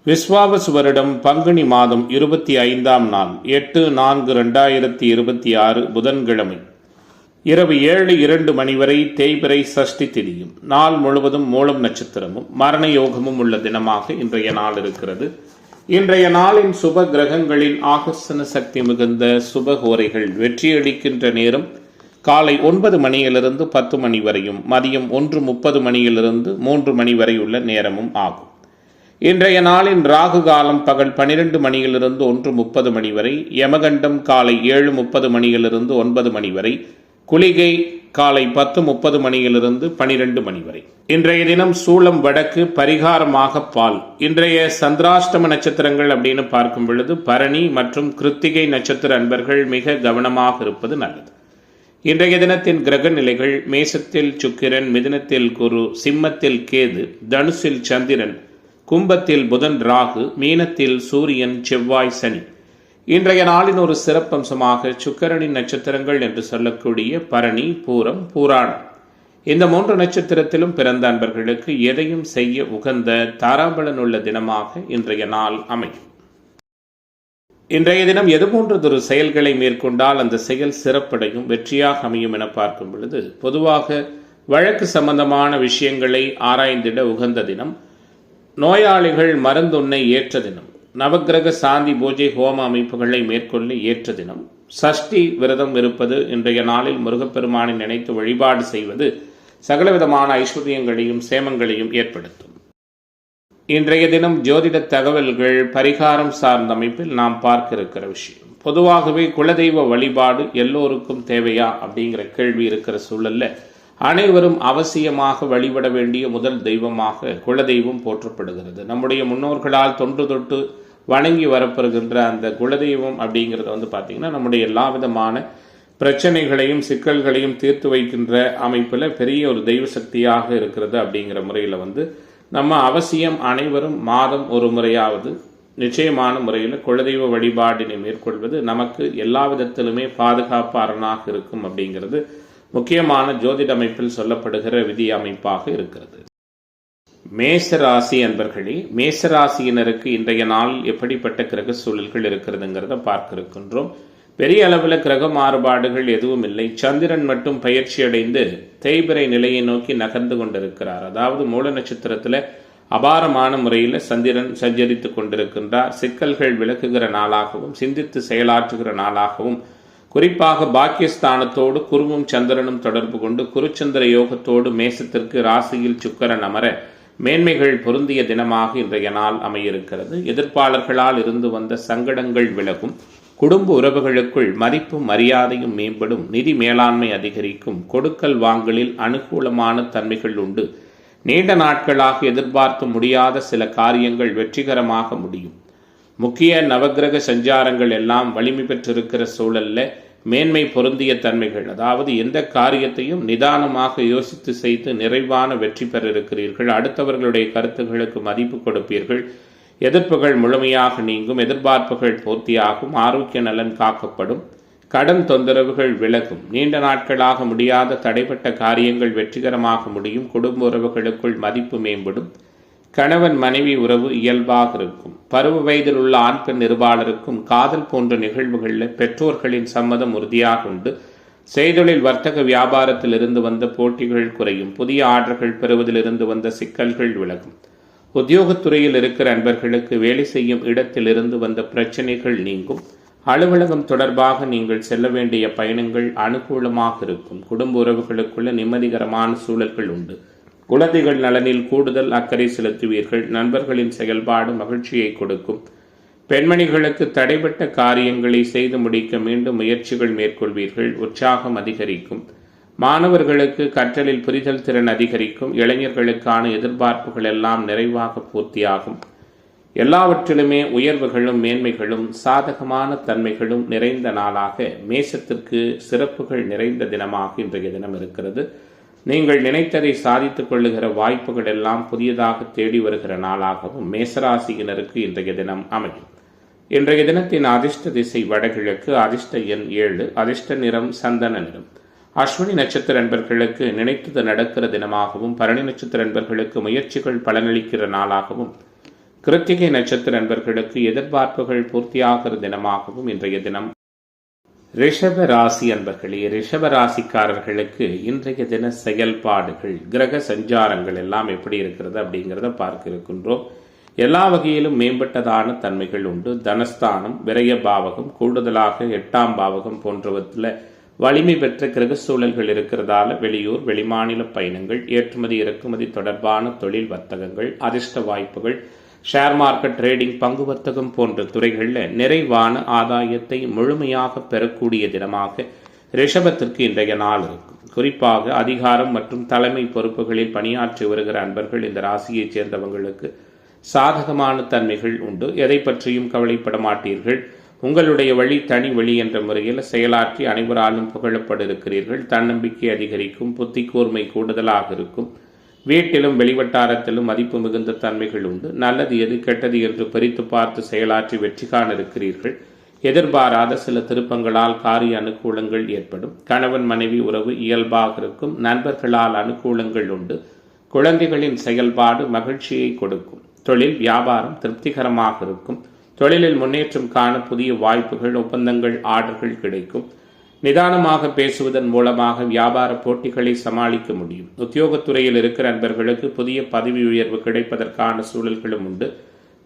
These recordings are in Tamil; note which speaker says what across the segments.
Speaker 1: விஸ்வாவசு வருடம் பங்குனி மாதம் 25ஆம் நாள் 8/4/2026 புதன்கிழமை இரவு 7:02 மணி வரை தேய்பிறை சஷ்டி திதியும் நாள் முழுவதும் மூலம் நட்சத்திரமும் மரண யோகமும் உள்ள தினமாக இன்றைய நாள் இருக்கிறது. இன்றைய நாளின் சுப கிரகங்களின் ஆகர்ஷண சக்தி மிகுந்த சுபகோரைகள் வெற்றியளிக்கின்ற நேரம் காலை 9 மணியிலிருந்து 10 மணி வரையும் மதியம் 1:30 மணியிலிருந்து 3 மணி வரை உள்ள நேரமும் ஆகும். இன்றைய நாளின் ராகு காலம் பகல் 12 மணியிலிருந்து 1:30 மணி வரை, யமகண்டம் காலை 7:30 மணியிலிருந்து 9 மணி வரை, குளிகை காலை 10:30 மணியிலிருந்து 12 மணி வரை. இன்றைய தினம் சூளம் வடக்கு, பரிகாரமாக பால். இன்றைய சந்திராஷ்டம நட்சத்திரங்கள் அப்படின்னு பார்க்கும் பொழுது பரணி மற்றும் கிருத்திகை நட்சத்திர அன்பர்கள் மிக கவனமாக இருப்பது நல்லது. இன்றைய தினத்தின் கிரக நிலைகள்: மேசத்தில் சுக்கிரன், மிதுனத்தில் குரு, சிம்மத்தில் கேது, தனுசில் சந்திரன், கும்பத்தில் புதன் ராகு, மீனத்தில் சூரியன் செவ்வாய் சனி. இன்றைய நாளின் ஒரு சிறப்பம்சமாக சுக்கிரனின் நட்சத்திரங்கள் என்று சொல்லக்கூடிய பரணி, பூரம், பூராடம் இந்த 3 நட்சத்திரத்திலும் பிறந்த அன்பர்களுக்கு எதையும் செய்ய உகந்த தாராபலன் உள்ள தினமாக இன்றைய நாள் அமையும். இன்றைய தினம் எது போன்றதொரு செயல்களை மேற்கொண்டால் அந்த செயல் சிறப்படையும் வெற்றியாக அமையும் என பார்க்கும் பொழுது பொதுவாக வழக்கு சம்பந்தமான விஷயங்களை ஆராய்ந்திட உகந்த தினம், நோயாளிகள் மருந்துண்ணை ஏற்ற தினம், நவக்கிரக சாந்தி பூஜை ஹோம அமைப்புகளை மேற்கொள்ள ஏற்ற தினம், சஷ்டி விரதம் இருப்பது, இன்றைய நாளில் முருகப்பெருமானை நினைத்து வழிபாடு செய்வது சகலவிதமான ஐஸ்வர்யங்களையும் சேமங்களையும் ஏற்படுத்தும். இன்றைய தினம் ஜோதிட தகவல்கள் பரிகாரம் சார்ந்த அமைப்பில் நாம் பார்க்க இருக்கிற விஷயம். பொதுவாகவே குலதெய்வ வழிபாடு எல்லோருக்கும் தேவையா அப்படிங்கிற கேள்வி இருக்கிற சூழல்ல அனைவரும் அவசியமாக வழிபட வேண்டிய முதல் தெய்வமாக குலதெய்வம் போற்றப்படுகிறது. நம்முடைய முன்னோர்களால் தொன்று தொட்டு வணங்கி வரப்பெறுகின்ற அந்த குலதெய்வம் அப்படிங்கிறது பார்த்தீங்கன்னா நம்முடைய எல்லா விதமான பிரச்சனைகளையும் சிக்கல்களையும் தீர்த்து வைக்கின்ற அமைப்பில் பெரிய ஒரு தெய்வ சக்தியாக இருக்கிறது. அப்படிங்கிற முறையில் நம்ம அவசியம் அனைவரும் மாதம் ஒரு முறையாவது நிச்சயமான முறையில் குலதெய்வ வழிபாடினை மேற்கொள்வது நமக்கு எல்லா விதத்திலுமே பாதுகாப்பு அரணாக இருக்கும் அப்படிங்கிறது முக்கியமான ஜோதிட அமைப்பில் சொல்லப்படுகிற விதி அமைப்பாக இருக்கிறது. மேசராசி அன்பர்களே, மேசராசியினருக்கு இன்றைய நாள் எப்படிப்பட்ட கிரக சூழல்கள் இருக்கிறதுங்கிறத பார்க்க இருக்கின்றோம். பெரிய அளவில் கிரக மாறுபாடுகள் எதுவும் இல்லை. சந்திரன் மட்டும் பயிற்சி அடைந்து தேய்பிறை நிலையை நோக்கி நகர்ந்து கொண்டிருக்கிறார். அதாவது மூல நட்சத்திரத்தில் அபாரமான முறையில் சந்திரன் சஞ்சரித்து கொண்டிருக்கின்றார். சிக்கல்கள் விலகுகிற நாளாகவும் சிந்தித்து செயலாற்றுகிற நாளாகவும், குறிப்பாக பாக்கியஸ்தானத்தோடு குருவும் சந்திரனும் தொடர்பு கொண்டு குருச்சந்திர யோகத்தோடு மேசத்திற்கு ராசியில் சுக்கிரன் அமர மேன்மைகள் பொருந்திய தினமாக இன்றைய நாள் அமையிருக்கிறது. எதிர்ப்பாளர்களால் இருந்து வந்த சங்கடங்கள் விலகும், குடும்ப உறவுகளுக்குள் மதிப்பும் மரியாதையும் மேம்படும், நிதி மேலாண்மை அதிகரிக்கும், கொடுக்கல் வாங்கலில் அனுகூலமான தன்மைகள் உண்டு. நீண்ட நாட்களாக எதிர்பார்க்க முடியாத சில காரியங்கள் வெற்றிகரமாக முடியும். முக்கிய நவக்கிரக சஞ்சாரங்கள் எல்லாம் வலிமை பெற்றிருக்கிற சூழல்ல மேன்மை பொருந்திய தன்மைகள், அதாவது எந்த காரியத்தையும் நிதானமாக யோசித்து செய்து நிறைவான வெற்றி பெற இருக்கிறீர்கள். அடுத்தவர்களுடைய கருத்துகளுக்கு மதிப்பு கொடுப்பீர்கள். எதிர்ப்புகள் முழுமையாக நீங்கும், எதிர்பார்ப்புகள் பூர்த்தியாகும், ஆரோக்கிய நலன் காக்கப்படும், கடன் தொந்தரவுகள் விலகும், நீண்ட நாட்களாக முடியாத தடைப்பட்ட காரியங்கள் வெற்றிகரமாக முடியும், குடும்ப உறவுகளுக்குள் மதிப்பு மேம்படும், கணவன் மனைவி உறவு இயல்பாக இருக்கும். பருவ வயதில் உள்ள ஆண் பெண் இருபாலருக்கும் காதல் போன்ற நிகழ்வுகளில் பெற்றோர்களின் சம்மதம் உறுதியாக உண்டு. செய்தொழில் வர்த்தக வியாபாரத்தில் இருந்து வந்த போட்டிகள் குறையும். புதிய ஆர்டர்கள் பெறுவதில் இருந்து வந்த சிக்கல்கள் விலகும். உத்தியோகத்துறையில் இருக்கிற அன்பர்களுக்கு வேலை செய்யும் இடத்தில் இருந்து வந்த பிரச்சனைகள் நீங்கும். அலுவலகம் தொடர்பாக நீங்கள் செல்ல வேண்டிய பயணங்கள் அனுகூலமாக இருக்கும். குடும்ப உறவுகளுக்குள்ள நிம்மதிகரமான சூழல்கள் உண்டு. குழந்தைகள் நலனில் கூடுதல் அக்கறை செலுத்துவீர்கள். நண்பர்களின் செயல்பாடு மகிழ்ச்சியை கொடுக்கும். பெண்மணிகளுக்கு தடைபட்ட காரியங்களை செய்து முடிக்க மீண்டும் முயற்சிகள் மேற்கொள்வீர்கள். உற்சாகம் அதிகரிக்கும். மாணவர்களுக்கு கற்றலில் புரிதல் திறன் அதிகரிக்கும். இளைஞர்களுக்கான எதிர்பார்ப்புகள் எல்லாம் நிறைவாக பூர்த்தியாகும். எல்லாவற்றிலுமே உயர்வுகளும் மேன்மைகளும் சாதகமான தன்மைகளும் நிறைந்த நாளாக மேசத்திற்கு சிறப்புகள் நிறைந்த தினமாக இன்றைய தினம் இருக்கிறது. நீங்கள் நினைத்ததை சாதித்துக் கொள்ளுகிற வாய்ப்புகள் எல்லாம் புதியதாக தேடி வருகிற நாளாகவும் மேசராசியினருக்கு இன்றைய தினம் அமையும். இன்றைய தினத்தின் அதிர்ஷ்ட திசை வடகிழக்கு, அதிர்ஷ்ட எண் 7, அதிர்ஷ்ட நிறம் சந்தன நிறம். அஸ்வினி நட்சத்திர அன்பர்களுக்கு நினைத்தது நடக்கிற தினமாகவும், பரணி நட்சத்திர அன்பர்களுக்கு முயற்சிகள் பலனளிக்கிற நாளாகவும், கிருத்திகை நட்சத்திர நண்பர்களுக்கு எதிர்பார்ப்புகள் பூர்த்தியாகிற தினமாகவும் இன்றைய தினம். ரிஷப ராசி அன்பர்களே, ரிஷப ராசிக்காரர்களுக்கு இன்றைய தின செயல்பாடுகள், கிரக சஞ்சாரங்கள் எல்லாம் எப்படி இருக்கிறது அப்படிங்கிறத பார்க்க இருக்கின்றோம். எல்லா வகையிலும் மேம்பட்டதான தன்மைகள் உண்டு. தனஸ்தானம், விரய பாவகம், கூடுதலாக 8ஆம் பாவகம் போன்றவற்றில் வலிமை பெற்ற கிரக சூழல்கள் இருக்கிறதால வெளியூர் வெளிமாநில பயணங்கள், ஏற்றுமதி இறக்குமதி தொடர்பான தொழில் வர்த்தகங்கள், அதிர்ஷ்ட வாய்ப்புகள், ஷேர் மார்க்கெட், ட்ரேடிங், பங்கு வர்த்தகம் போன்ற துறைகளில் நிறைவான ஆதாயத்தை முழுமையாக பெறக்கூடிய தினமாக ரிஷபத்திற்கு இன்றைய நாள் இருக்கும். குறிப்பாக அதிகாரம் மற்றும் தலைமை பொறுப்புகளில் பணியாற்றி வருகிற அன்பர்கள் இந்த ராசியைச் சேர்ந்தவங்களுக்கு சாதகமான தன்மைகள் உண்டு. எதை பற்றியும் கவலைப்பட மாட்டீர்கள். உங்களுடைய வழி தனி வழி என்ற முறையில் செயலாற்றி அனைவராலும் புகழப்பட இருக்கிறீர்கள். தன்னம்பிக்கை அதிகரிக்கும். புத்தி கூர்மை கூடுதலாக இருக்கும். வீட்டிலும் வெளிவட்டாரத்திலும் மதிப்பு மிகுந்த தன்மைகள் உண்டு. நல்லது எது கெட்டது என்று பிரித்து பார்த்து செயலாற்றி வெற்றி காண இருக்கிறீர்கள். எதிர்பாராத சில திருப்பங்களால் காரிய அனுகூலங்கள் ஏற்படும். கணவன் மனைவி உறவு இயல்பாக இருக்கும். நண்பர்களால் அனுகூலங்கள் உண்டு. குழந்தைகளின் செயல்பாடு மகிழ்ச்சியை கொடுக்கும். தொழில் வியாபாரம் திருப்திகரமாக இருக்கும். தொழிலில் முன்னேற்றம் காண புதிய வாய்ப்புகள், ஒப்பந்தங்கள், ஆர்டர்கள் கிடைக்கும். நிதானமாக பேசுவதன் மூலமாக வியாபார போட்டிகளை சமாளிக்க முடியும். உத்தியோகத்துறையில் இருக்கிற நண்பர்களுக்கு புதிய பதவி உயர்வு கிடைப்பதற்கான சூழல்களும் உண்டு.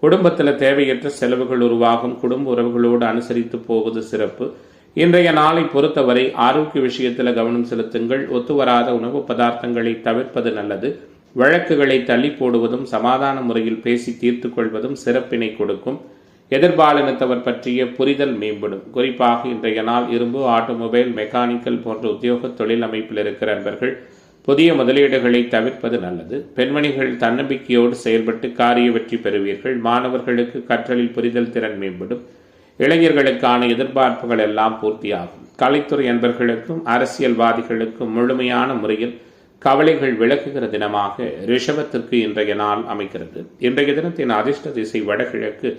Speaker 1: குடும்பத்தில் தேவையற்ற செலவுகள் உருவாகும். குடும்ப உறவுகளோடு அனுசரித்து போவது சிறப்பு. இன்றைய நாளை பொறுத்தவரை ஆரோக்கிய விஷயத்தில் கவனம் செலுத்துங்கள். ஒத்துவராத உணவு பதார்த்தங்களை தவிர்ப்பது நல்லது. வழக்குகளை தள்ளி போடுவதும் சமாதான முறையில் பேசி தீர்த்து கொள்வதும் சிறப்பினை கொடுக்கும். எதிர்பாலினத்தவர் பற்றிய புரிதல் மேம்படும். குறிப்பாக இன்றைய நாள் இரும்பு, ஆட்டோமொபைல், மெக்கானிக்கல் போன்ற உத்தியோக தொழில் அமைப்பில் இருக்கிற நண்பர்கள் புதிய முதலீடுகளை தவிர்ப்பது நல்லது. பெண்மணிகள் தன்னம்பிக்கையோடு செயல்பட்டு காரிய வெற்றி பெறுவீர்கள். மாணவர்களுக்கு கற்றலில் புரிதல் திறன் மேம்படும். இளைஞர்களுக்கான எதிர்பார்ப்புகள் எல்லாம் பூர்த்தியாகும். கலைத்துறை நண்பர்களுக்கும் அரசியல்வாதிகளுக்கும் முழுமையான முறையில் கவலைகள் விளக்குகிற தினமாக ரிஷபத்திற்கு இன்றைய நாள் அமைகிறது. இன்றைய தினத்தின் அதிர்ஷ்ட திசை வடகிழக்கு.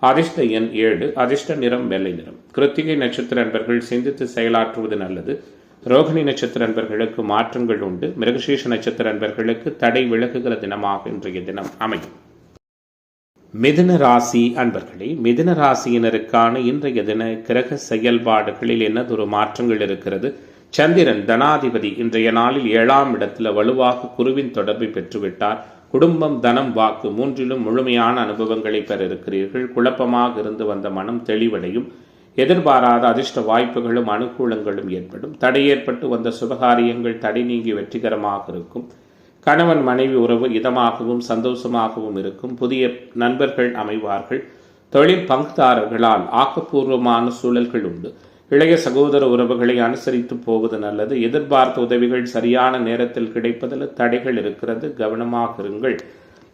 Speaker 1: அதிர்ஷ்ட எண் 7. அதிர்ஷ்ட நிறம் வெள்ளை நிறம். கிருத்திகை நட்சத்திர நண்பர்கள் சிந்தித்து செயலாற்றுவது நல்லது. ரோகிணி நட்சத்திர நண்பர்களுக்கு மாற்றங்கள் உண்டு. மிருகசீஷ நட்சத்திர நண்பர்களுக்கு தடை விலகுகிற தினமாக இன்றைய தினம் அமையும். மிதுன ராசி அன்பர்களே, மிதுன ராசியினருக்கான இன்றைய தின கிரக செயல்பாடுகளில் என்னதொரு மாற்றங்கள் இருக்கிறது. சந்திரன் தனாதிபதி இன்றைய நாளில் 7ஆம் இடத்துல வலுவாக குருவின் தொடர்பை பெற்றுவிட்டார். குடும்பம், தனம், வாக்கு மூன்றிலும் முழுமையான அனுபவங்களை பெற இருக்கிறீர்கள். குழப்பமாக இருந்து வந்த மனம் தெளிவடையும். எதிர்பாராத அதிர்ஷ்ட வாய்ப்புகளும் அனுகூலங்களும் ஏற்படும். தடை ஏற்பட்டு வந்த சுபகாரியங்கள் தடை நீங்கி வெற்றிகரமாக இருக்கும். கணவன் மனைவி உறவு இதமாகவும் சந்தோஷமாகவும் இருக்கும். புதிய நண்பர்கள் அமைவார்கள். தொழில் பங்குதாரர்களால் ஆக்கப்பூர்வமான சூழல்கள் உண்டு. இளைய சகோதர உறவுகளை அனுசரித்து போவது நல்லது. எதிர்பார்த்த உதவிகள் சரியான நேரத்தில் கிடைப்பதில் தடைகள் இருக்கிறது. கவனமாக இருங்கள்.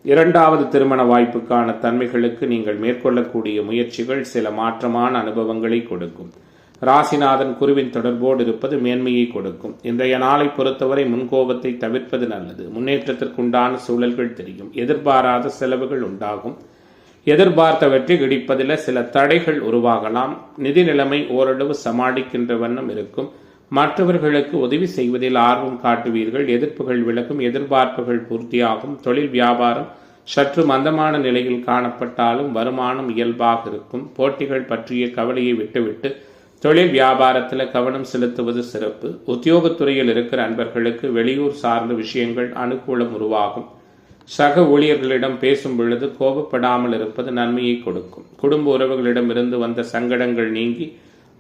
Speaker 1: 2வது திருமண வாய்ப்புக்கான தன்மைகளுக்கு நீங்கள் மேற்கொள்ளக்கூடிய முயற்சிகள் சில மாற்றமான அனுபவங்களை கொடுக்கும். ராசிநாதன் குருவின் தொடர்போடு இருப்பது மேன்மையை கொடுக்கும். இன்றைய நாளை பொறுத்தவரை முன்கோபத்தை தவிர்ப்பது நல்லது. முன்னேற்றத்திற்குண்டான சூழல்கள் தெரியும். எதிர்பாராத செலவுகள் உண்டாகும். எதிர்பார்த்த வெற்றி கிடைப்பதில் சில தடைகள் உருவாகலாம். நிதி நிலைமை ஓரளவு சமாளிக்கின்ற வண்ணம் இருக்கும். மற்றவர்களுக்கு உதவி செய்வதில் ஆர்வம் காட்டுவீர்கள். எதிர்ப்புகள் விலகும். எதிர்பார்ப்புகள் பூர்த்தியாகும். தொழில் வியாபாரம் சற்று மந்தமான நிலையில் காணப்பட்டாலும் வருமானம் இயல்பாக இருக்கும். போட்டிகள் பற்றிய கவலையை விட்டுவிட்டு தொழில் வியாபாரத்தில் கவனம் செலுத்துவது சிறப்பு. உத்தியோகத்துறையில் இருக்கிற அன்பர்களுக்கு வெளியூர் சார்ந்த விஷயங்கள் அனுகூலம் உருவாகும். சக ஊழியர்களிடம் பேசும் பொழுது கோபப்படாமல் இருப்பது நன்மையை கொடுக்கும். குடும்ப உறவுகளிடமிருந்து வந்த சங்கடங்கள் நீங்கி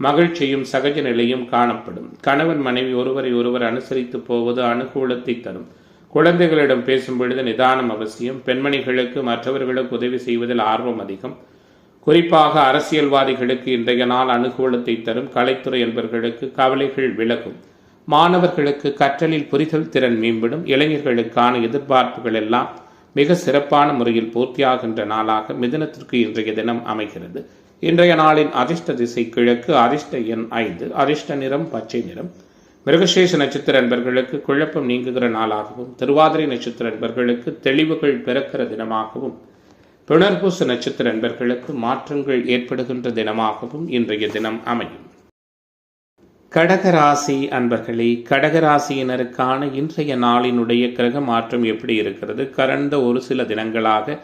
Speaker 1: மகிழ்ச்சியும் சகஜ நிலையும் காணப்படும். கணவன் மனைவி ஒருவரை ஒருவர் அனுசரித்து போவது அனுகூலத்தை தரும். குழந்தைகளிடம் பேசும் பொழுது நிதானம் அவசியம். பெண்மணிகளுக்கு மற்றவர்களுக்கு உதவி செய்வதில் ஆர்வம் அதிகம். குறிப்பாக அரசியல்வாதிகளுக்கு இன்றைய நாள் அனுகூலத்தை தரும். கலைத்துறை என்பவர்களுக்கு கவலைகள் விலகும். மாணவர்களுக்கு கற்றலில் புரிதல் திறன் மேம்படும். இளைஞர்களுக்கான எதிர்பார்ப்புகள் எல்லாம் மிக சிறப்பான முறையில் பூர்த்தியாகின்ற நாளாக மிதுனத்திற்கு இன்றைய தினம் அமைகிறது. இன்றைய நாளின் அதிர்ஷ்ட திசை கிழக்கு. அதிர்ஷ்ட எண் 5. அதிர்ஷ்ட நிறம் பச்சை நிறம். மிருகசீஷ நட்சத்திர நண்பர்களுக்கு குழப்பம் நீங்குகிற நாளாகவும், திருவாதிரை நட்சத்திர நண்பர்களுக்கு தெளிவுகள் பிறக்கிற தினமாகவும், புனர்பூச நட்சத்திர நண்பர்களுக்கு மாற்றங்கள் ஏற்படுகின்ற தினமாகவும் இன்றைய தினம் அமையும். கடகராசி அன்பர்களே, கடகராசியினருக்கான இன்றைய நாளினுடைய கிரக மாற்றம் எப்படி இருக்கிறது? கடந்த ஒரு சில தினங்களாக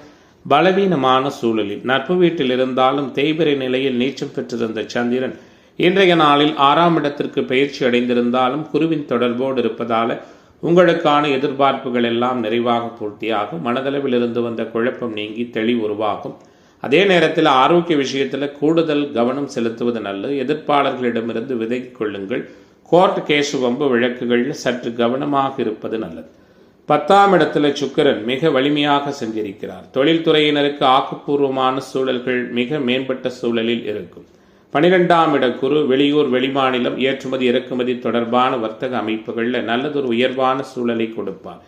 Speaker 1: பலவீனமான சூழலில் நட்பு வீட்டில் இருந்தாலும் தேய்பிறை நிலையில் நீச்சம் பெற்றிருந்த சந்திரன் இன்றைய நாளில் 6ஆம் இடத்திற்கு பயிற்சி அடைந்திருந்தாலும் குருவின் தொடர்போடு இருப்பதால உங்களுக்கான எதிர்பார்ப்புகள் எல்லாம் நிறைவாக பூர்த்தியாகும். மனதளவில் இருந்து வந்த குழப்பம் நீங்கி தெளிவு உருவாகும். அதே நேரத்தில் ஆரோக்கிய விஷயத்தில் கூடுதல் கவனம் செலுத்துவது நல்லது. எதிர்ப்பாளர்களிடமிருந்து விலகிக் கொள்ளுங்கள். கோர்ட் கேசு வம்பு வழக்குகளில் சற்று கவனமாக இருப்பது நல்லது. 10ஆம் இடத்துல சுக்கிரன் மிக வலிமையாக சென்றிருக்கிறார். தொழில்துறையினருக்கு ஆக்கப்பூர்வமான சூழல்கள் மிக மேம்பட்ட சூழலில் இருக்கும். 12ஆம் இட குரு வெளியூர் வெளிமாநிலம் ஏற்றுமதி இறக்குமதி தொடர்பான வர்த்தக அமைப்புகளில் நல்லதொரு உயர்வான சூழலை கொடுப்பார்.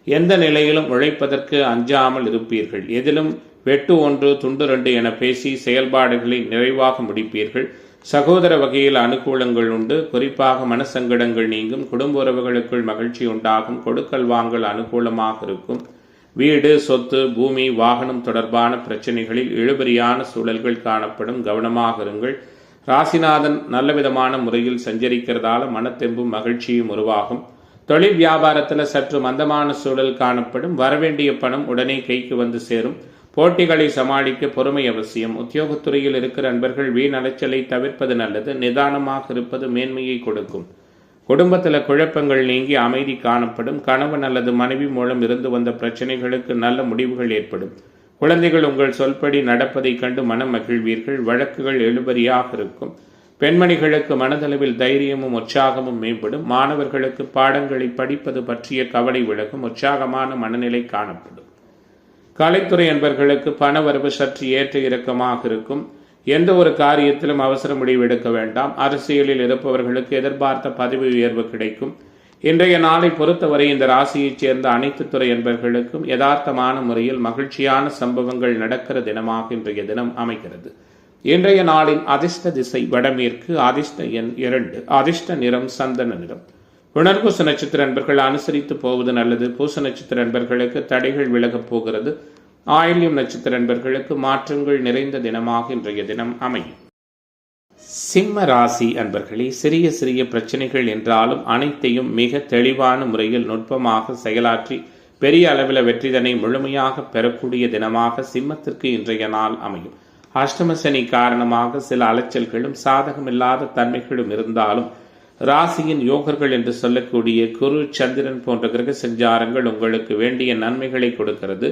Speaker 1: எந்த நிலையிலும் உழைப்பதற்கு அஞ்சாமல் இருப்பீர்கள். எதிலும் வெட்டு 1 துண்டு 2 என பேசி செயல்பாடுகளை நிறைவாக முடிப்பீர்கள். சகோதர வகையில் அனுகூலங்கள் உண்டு. குறிப்பாக மனசங்கடங்கள் நீங்கும். குடும்ப உறவுகளுக்குள் மகிழ்ச்சி உண்டாகும். கொடுக்கல் வாங்கல் அனுகூலமாக இருக்கும். வீடு, சொத்து, பூமி, வாகனம் தொடர்பான பிரச்சனைகளில் இழுபறியான சூழல்கள் காணப்படும். கவனமாக இருங்கள். ராசிநாதன் நல்ல விதமான முறையில் சஞ்சரிக்கிறதால மனத்தெம்பும் மகிழ்ச்சியும் உருவாகும். தொழில் வியாபாரத்தில் சற்று மந்தமான சூழல் காணப்படும். வரவேண்டிய பணம் உடனே கைக்கு வந்து சேரும். போட்டிகளை சமாளிக்க பொறுமை அவசியம். உத்தியோகத்துறையில் இருக்கிற நண்பர்கள் வீண் அலைச்சலை தவிர்ப்பது நல்லது. நிதானமாக இருப்பது மேன்மையை கொடுக்கும். குடும்பத்தில் குழப்பங்கள் நீங்கி அமைதி காணப்படும். கணவன் அல்லது மனைவி மூலம் இருந்து வந்த பிரச்சனைகளுக்கு நல்ல முடிவுகள் ஏற்படும். குழந்தைகள் உங்கள் சொல்படி நடப்பதைக் கண்டு மனம் மகிழ்வீர்கள். வழக்குகள் எழுபறியாக இருக்கும். பெண்மணிகளுக்கு மனதளவில் தைரியமும் உற்சாகமும் மேம்படும். மாணவர்களுக்கு பாடங்களை படிப்பது பற்றிய கவலை விலகும். உற்சாகமான மனநிலை காணப்படும். கலைத்துறை என்பர்களுக்கு பணவரவு சற்று ஏற்ற இறக்கமாக இருக்கும். எந்த ஒரு காரியத்திலும் அவசர முடிவு எடுக்க வேண்டாம். அரசியலில் இருப்பவர்களுக்கு எதிர்பார்த்த பதவி உயர்வு கிடைக்கும். இன்றைய நாளை பொறுத்தவரை இந்த ராசியைச் சேர்ந்த அனைத்து துறை என்பர்களுக்கும் யதார்த்தமான முறையில் மகிழ்ச்சியான சம்பவங்கள் நடக்கிற தினமாக இன்றைய தினம் அமைகிறது. இன்றைய நாளின் அதிர்ஷ்ட திசை வடமேற்கு. அதிர்ஷ்ட எண் 2. அதிர்ஷ்ட நிறம் சந்தன நிறம். புனர்பூச நட்சத்திர நண்பர்கள் அனுசரித்து போவது நல்லது. பூச நட்சத்திர நண்பர்களுக்கு தடைகள் விலகப் போகிறது. ஆயில்யம் நட்சத்திர நண்பர்களுக்கு மாற்றங்கள் நிறைந்த தினமாக இன்றைய தினம் அமையும். சிம்ம ராசி அன்பர்களே, சிறிய சிறிய பிரச்சனைகள் என்றாலும் அனைத்தையும் மிக தெளிவான முறையில் நுட்பமாக செயலாற்றி பெரிய அளவில் வெற்றிதனை முழுமையாக பெறக்கூடிய தினமாக சிம்மத்திற்கு இன்றைய நாள் அமையும். அஷ்டம சனி காரணமாக சில அலைச்சல்களும் சாதகமில்லாத தன்மைகளும் இருந்தாலும் ராசியின் யோகர்கள் என்று சொல்லக்கூடிய குரு, சந்திரன் போன்ற கிரக சஞ்சாரங்கள் உங்களுக்கு வேண்டிய நன்மைகளை கொடுக்கிறது.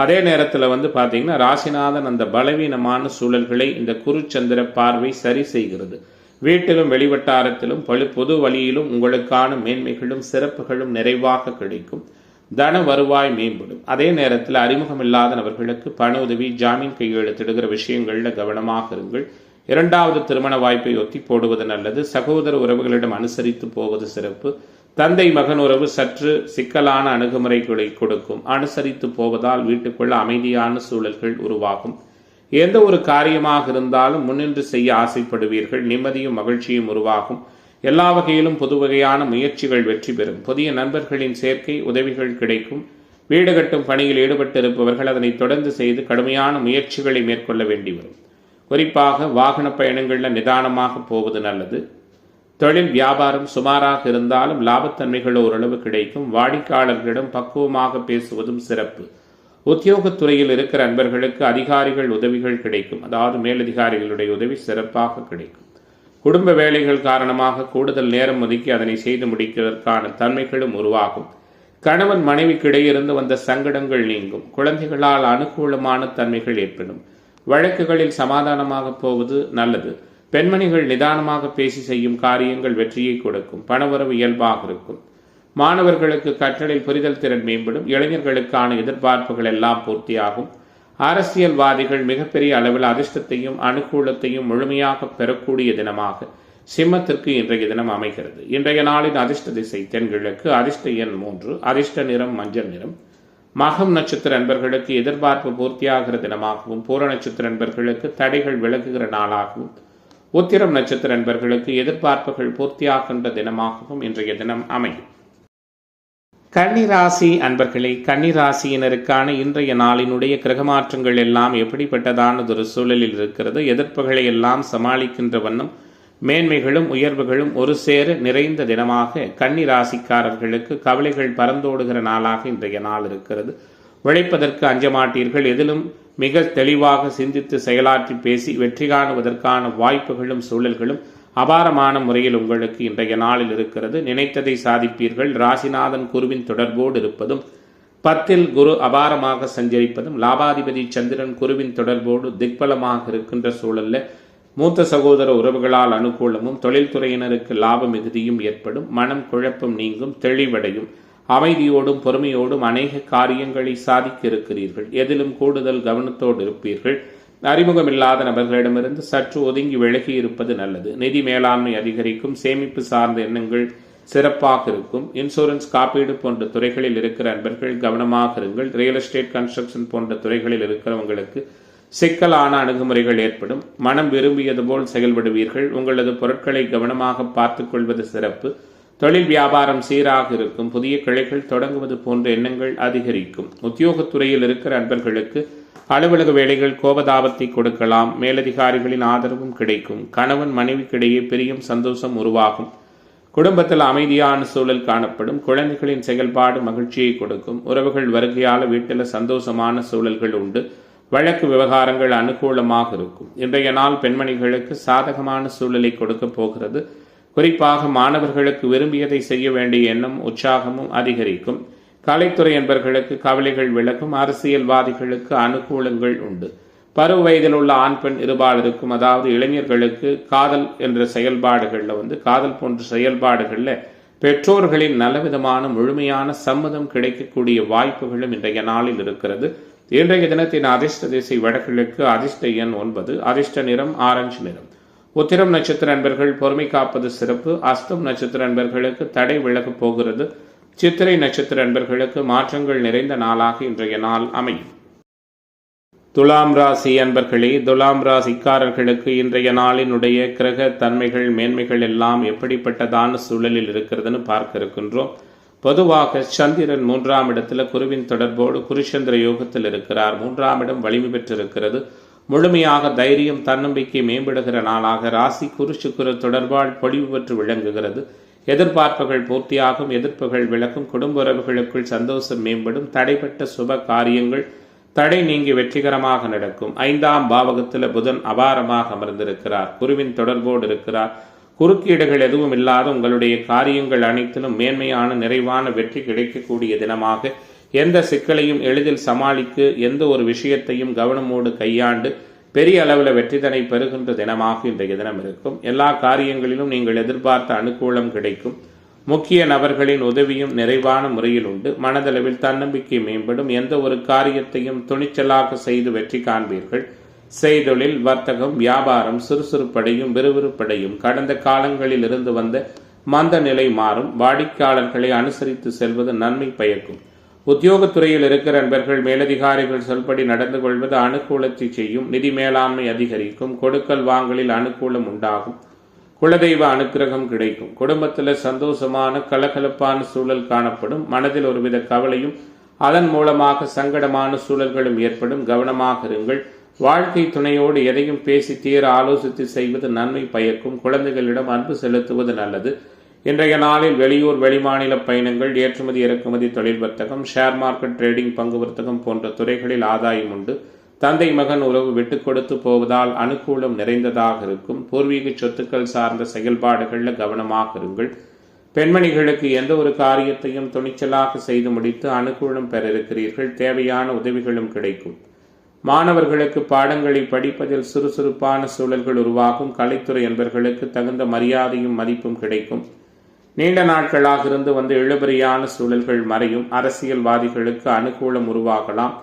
Speaker 1: அதே நேரத்தில் பார்த்தீங்கன்னா ராசிநாதன் அந்த பலவீனமான சூழல்களை இந்த குரு சந்திர பார்வை சரி செய்கிறது. வீட்டிலும் வெளிவட்டாரத்திலும் பொது வழியிலும் உங்களுக்கான மேன்மைகளும் சிறப்புகளும் நிறைவாக கிடைக்கும். தன வருவாய் மேம்படும். அதே நேரத்தில் அறிமுகமில்லாத நபர்களுக்கு பண உதவி, ஜாமீன் கையெழுத்திடுகிற விஷயங்களில் கவனமாக இருங்கள். 2வது திருமண வாய்ப்பை ஒத்தி போடுவது நல்லது. சகோதர உறவுகளிடம் அனுசரித்து போவது சிறப்பு. தந்தை மகன் உறவு சற்று சிக்கலான அணுகுமுறைகளை கொடுக்கும். அனுசரித்து போவதால் வீட்டுக்குள்ள அமைதியான சூழல்கள் உருவாகும். எந்த ஒரு காரியமாக இருந்தாலும் முன்னின்று செய்ய ஆசைப்படுவீர்கள். நிம்மதியும் மகிழ்ச்சியும் உருவாகும். எல்லா வகையிலும் புது வகையான முயற்சிகள் வெற்றி பெறும். புதிய நண்பர்களின் சேர்க்கை, உதவிகள் கிடைக்கும். வீடு கட்டும் பணியில் ஈடுபட்டு இருப்பவர்கள் அதனை தொடர்ந்து செய்து கடுமையான முயற்சிகளை மேற்கொள்ள வேண்டி வரும். குறிப்பாக வாகன பயணங்களில் நிதானமாக போவது நல்லது. தொழில் வியாபாரம் சுமாராக இருந்தாலும் லாபத்தன்மைகள் ஓரளவு கிடைக்கும். வாடிக்கையாளர்களிடம் பக்குவமாக பேசுவதும் சிறப்பு. உத்தியோகத்துறையில் இருக்கிற நண்பர்களுக்கு அதிகாரிகள் உதவிகள் கிடைக்கும். அதாவது மேலதிகாரிகளுடைய உதவி சிறப்பாக கிடைக்கும். குடும்ப வேலைகள் காரணமாக கூடுதல் நேரம் ஒதுக்கி அதனை செய்து முடிப்பதற்கான தன்மைகளும் உருவாகும். கணவன் மனைவிக்கிடையிருந்து வந்த சங்கடங்கள் நீங்கும். குழந்தைகளால் அனுகூலமான தன்மைகள் ஏற்படும். வழக்குகளில் சமாதானமாக போவது நல்லது. பெண்மணிகள் நிதானமாக பேசி செய்யும் காரியங்கள் வெற்றியை கொடுக்கும். பணவரவு இயல்பாக இருக்கும். மாணவர்களுக்கு கற்றலில் புரிதல் திறன் மேம்படும். இளைஞர்களுக்கான எதிர்பார்ப்புகள் எல்லாம் பூர்த்தியாகும். அரசியல்வாதிகள் மிகப்பெரிய அளவில் அதிர்ஷ்டத்தையும் அனுகூலத்தையும் முழுமையாக பெறக்கூடிய தினமாக சிம்மத்திற்கு இன்றைய தினம் அமைகிறது. இன்றைய நாளின் அதிர்ஷ்ட திசை தென்கிழக்கு. அதிர்ஷ்ட எண் 3. அதிர்ஷ்ட நிறம் மஞ்சள் நிறம். மகம் நட்சத்திர நண்பர்களுக்கு எதிர்பார்ப்பு பூர்த்தியாகிற தினமாகவும், பூர நட்சத்திர நண்பர்களுக்கு தடைகள் விலகுகிற நாளாகவும், உத்திரம் நட்சத்திர நண்பர்களுக்கு எதிர்பார்ப்புகள் பூர்த்தியாகின்ற தினமாகவும் இன்றைய தினம் அமையும். கன்னிராசி அன்பர்களே, கன்னிராசியினருக்கான இன்றைய நாளினுடைய கிரகமாற்றங்கள் எல்லாம் எப்படிப்பட்டதானதொரு சூழலில் இருக்கிறது. எதிர்ப்புகளை எல்லாம் சமாளிக்கின்ற வண்ணம் மேன்மைகளும் உயர்வுகளும் ஒரு சேர நிறைந்த தினமாக கன்னிராசிக்காரர்களுக்கு கவலைகள் பறந்தோடுகிற நாளாக இன்றைய நாள் இருக்கிறது. உழைப்பதற்கு அஞ்ச மாட்டீர்கள். எதிலும் மிக தெளிவாக சிந்தித்து செயலாற்றி பேசி வெற்றி காணுவதற்கான வாய்ப்புகளும் சூழல்களும் அபாரமான முறையில் உங்களுக்கு இன்றைய நாளில் இருக்கிறது. நினைத்ததை சாதிப்பீர்கள். ராசிநாதன் குருவின் தொடர்போடு இருப்பதும் 10ல் குரு அபாரமாக சஞ்சரிப்பதும் லாபாதிபதி சந்திரன் குருவின் தொடர்போடு திக்பலமாக இருக்கின்ற சூழல்ல மூத்த சகோதர உறவுகளால் அனுகூலமும் தொழில்துறையினருக்கு லாப மிகுதியும் ஏற்படும். மனம் குழப்பம் நீங்கும், தெளிவடையும். அமைதியோடும் பொறுமையோடும் அநேக காரியங்களை சாதிக்க இருக்கிறீர்கள். எதிலும் கூடுதல் கவனத்தோடு இருப்பீர்கள். அறிமுகமில்லாத நபர்களிடமிருந்து சற்று ஒதுங்கி விலகி இருப்பது நல்லது. நிதி மேலாண்மை அதிகரிக்கும். சேமிப்பு சார்ந்த எண்ணங்கள் சிறப்பாக இருக்கும். இன்சூரன்ஸ், காப்பீடு போன்ற துறைகளில் இருக்கிற நண்பர்கள் கவனமாக இருங்கள். ரியல் எஸ்டேட், கன்ஸ்ட்ரக்ஷன் போன்ற துறைகளில் இருக்கிறவங்களுக்கு சிக்கலான அணுகுமுறைகள் ஏற்படும். மனம் விரும்பியது போல் செயல்படுவீர்கள். உங்களது பொருட்களை கவனமாக பார்த்துக் கொள்வது சிறப்பு. தொழில் வியாபாரம் சீராக இருக்கும். புதிய கிளைகள் தொடங்குவது போன்ற எண்ணங்கள் அதிகரிக்கும். உத்தியோகத்துறையில் இருக்கிற நண்பர்களுக்கு அலுவலக வேலைகள் கோபதாபத்தை கொடுக்கலாம். மேலதிகாரிகளின் ஆதரவும் கிடைக்கும். கணவன் மனைவிக்கிடையே பிரியம் சந்தோஷம் உருவாகும். குடும்பத்தில் அமைதியான சூழல் காணப்படும். குழந்தைகளின் செயல்பாடு மகிழ்ச்சியை கொடுக்கும். உறவுகள் வருகையால் வீட்டில் சந்தோஷமான சூழல்கள் உண்டு. வழக்கு விவகாரங்கள் அனுகூலமாக இருக்கும். இன்றைய நாள் பெண்மணிகளுக்கு சாதகமான சூழலை கொடுக்க போகிறது. குறிப்பாக மாணவர்களுக்கு விரும்பியதை செய்ய வேண்டிய எண்ணம் உற்சாகமும் அதிகரிக்கும். கலைத்துறை என்பவர்களுக்கு கவலைகள் விலகும். அரசியல்வாதிகளுக்கு அனுகூலங்கள் உண்டு. பருவ வயதில் உள்ள ஆண் பெண் இருபாலருக்கும், அதாவது இளைஞர்களுக்கு காதல் என்ற செயல்பாடுகளில் காதல் போன்ற செயல்பாடுகளில் பெற்றோர்களின் நல்லவிதமான முழுமையான சம்மதம் கிடைக்கக்கூடிய வாய்ப்புகளும் இன்றைய நாளில் இருக்கிறது. இன்றைய தினத்தின் அதிர்ஷ்ட திசை வடகிழக்கு. அதிர்ஷ்ட எண் 9. அதிர்ஷ்ட நிறம் ஆரஞ்சு நிறம். உத்திரம் நட்சத்திர நண்பர்கள் பொறுமை காப்பது சிறப்பு. அஸ்தம் நட்சத்திர நண்பர்களுக்கு தடை விலகப் போகிறது. சித்திரை நட்சத்திர நண்பர்களுக்கு மாற்றங்கள் நிறைந்த நாளாக இன்றைய நாள் அமையும். துலாம் ராசி அன்பர்களே, துலாம் ராசிக்காரர்களுக்கு இன்றைய நாளினுடைய கிரக தன்மைகள் மேன்மைகள் எல்லாம் எப்படிப்பட்டதான சூழலில் இருக்கிறதுன்னு பார்க்க இருக்கின்றோம். பொதுவாக சந்திரன் 3ஆம் இடத்துல குருவின் தொடர்போடு குருச்சந்திர யோகத்தில் இருக்கிறார். 3ஆம் இடம் வலிமை பெற்றிருக்கிறது. முழுமையாக தைரியம் தன்னம்பிக்கை மேம்படுகிற நாளாக ராசி குரு சுக்கிர தொடர்பால் பொலிவு பெற்று விளங்குகிறது. எதிர்பார்ப்புகள் பூர்த்தியாகும். எதிர்ப்புகள் விலகும். குடும்ப உறவுகளுக்குள் சந்தோஷம் மேம்படும். தடைப்பட்ட சுப காரியங்கள் தடை நீங்கி வெற்றிகரமாக நடக்கும். 5ஆம் பாவகத்தில் புதன் அபாரமாக அமர்ந்திருக்கிறார். குருவின் தொடர்போடு இருக்கிறார். குறுக்கீடுகள் எதுவும் இல்லாத உங்களுடைய காரியங்கள் அனைத்திலும் மேன்மையான நிறைவான வெற்றி கிடைக்கக்கூடிய தினமாக, எந்த சிக்கலையும் எளிதில் சமாளிக்க, எந்த ஒரு விஷயத்தையும் கவனமோடு கையாண்டு பெரிய அளவில் வெற்றிதனை பெறுகின்ற தினமாக இன்றைய தினம் இருக்கும். எல்லா காரியங்களிலும் நீங்கள் எதிர்பார்த்த அனுகூலம் கிடைக்கும். முக்கிய நபர்களின் உதவியும் நிறைவான முறையில் உண்டு. மனதளவில் தன்னம்பிக்கை மேம்படும். எந்த ஒரு காரியத்தையும் துணிச்சலாக செய்து வெற்றி காண்பீர்கள். செய்தொழில், வர்த்தகம், வியாபாரம் சுறுசுறுப்படையும் விறுவிறுப்படையும். கடந்த காலங்களில் இருந்து வந்த மந்த நிலை மாறும். வாடிக்கையாளர்களை அனுசரித்து செல்வது நன்மை பயக்கும். உத்தியோகத்துறையில் இருக்கிற நண்பர்கள் மேலதிகாரிகள் சொல்படி நடந்து கொள்வது அனுகூலத்தை செய்யும். நிதி மேலாண்மை அதிகரிக்கும். கொடுக்கல் வாங்கலில் அனுகூலம் உண்டாகும். குலதெய்வ அனுக்கிரகம் கிடைக்கும். குடும்பத்தில் சந்தோஷமான கலகலப்பான சூழல் காணப்படும். மனதில் ஒருவித கவலையும் அதன் மூலமாக சங்கடமான சூழல்களும் ஏற்படும். கவனமாக இருங்கள். வாழ்க்கை துணையோடு எதையும் பேசி தீர ஆலோசித்து செய்வது நன்மை பயக்கும். குழந்தைகளிடம் அன்பு செலுத்துவது நல்லது. இன்றைய நாளில் வெளியூர் வெளிமாநில பயணங்கள், ஏற்றுமதி இறக்குமதி, தொழில் வர்த்தகம், ஷேர் மார்க்கெட், ட்ரேடிங், பங்கு வர்த்தகம் போன்ற துறைகளில் ஆதாயம் உண்டு. தந்தை மகன் உறவு விட்டு கொடுத்து போவதால் அனுகூலம் நிறைந்ததாக இருக்கும். பூர்வீக சொத்துக்கள் சார்ந்த செயல்பாடுகளில் கவனமாக இருங்கள். பெண்மணிகளுக்கு எந்த ஒரு காரியத்தையும் துணிச்சலாக செய்து முடித்து அனுகூலம் பெற இருக்கிறீர்கள். தேவையான உதவிகளும் கிடைக்கும். மாணவர்களுக்கு பாடங்களை படிப்பதில் சுறுசுறுப்பான சூழல்கள் உருவாகும். கலைத்துறை என்பவர்களுக்கு தகுந்த மரியாதையும் மதிப்பும் கிடைக்கும். நீண்ட நாட்களாக இருந்து வந்து இழுபறியான சூழல்கள் மறையும். அரசியல்வாதிகளுக்கு அனுகூலம் உருவாகலாம்.